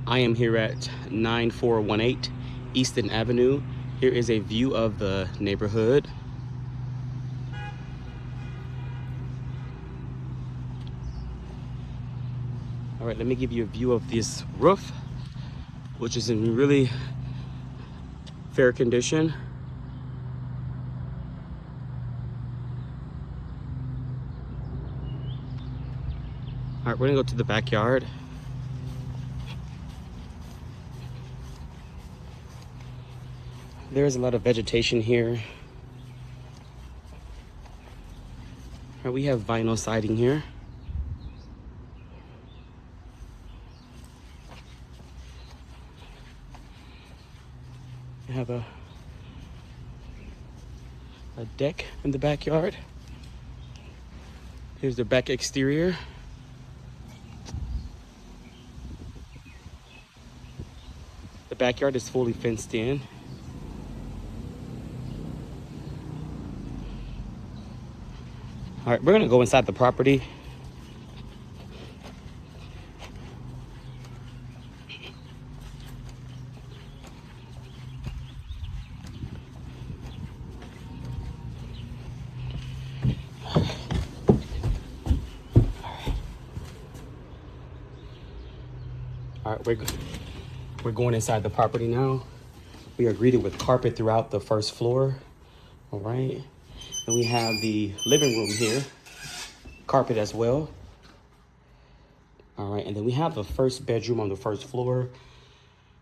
I am here at 9418 Easton Avenue. Here is a view of the neighborhood. All right, let me give you a view of this roof, which is in really fair condition. All right, we're gonna go to the backyard. There's a lot of vegetation here. All right, we have vinyl siding here. We have a deck in the backyard. Here's the back exterior. The backyard is fully fenced in. All right, we're gonna go inside the property. All right, we're going inside the property now. We are greeted with carpet throughout the first floor. All right, and we have the living room here, carpet as well. All right, and then we have the first bedroom on the first floor.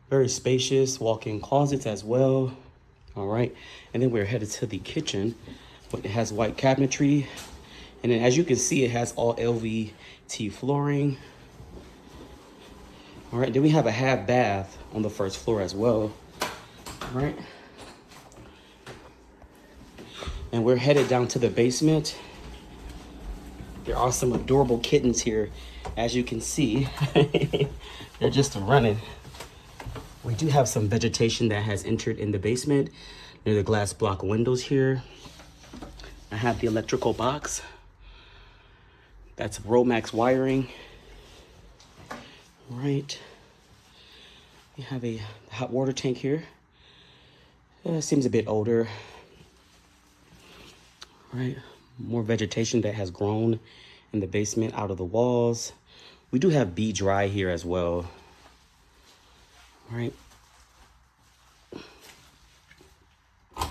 Very spacious, walk-in closets as well. All right, and then we're headed to the kitchen. It has white cabinetry, and then as you can see, it has all LVT flooring. All right, then we have a half bath on the first floor as well. All right, and we're headed down to the basement. There are some adorable kittens here, as you can see. They're just running. We do have some vegetation that has entered in the basement near the glass block windows here. I have the electrical box. That's Romax wiring. All right. We have a hot water tank here. Seems a bit older. All right. More vegetation that has grown in the basement out of the walls. We do have B dry here as well. All right. All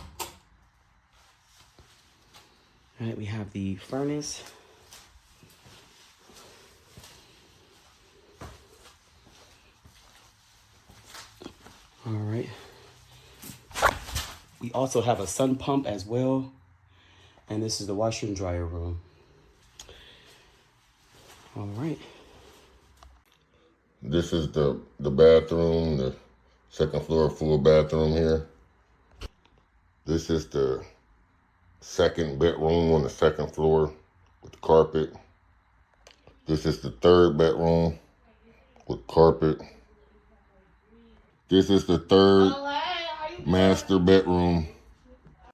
right, we have the furnace. All right. We also have a sun pump as well. And this is the washer and dryer room. All right. This is the bathroom, the second floor full bathroom here. This is the second bedroom on the second floor with the carpet. This is the third bedroom with carpet. This is the third master bedroom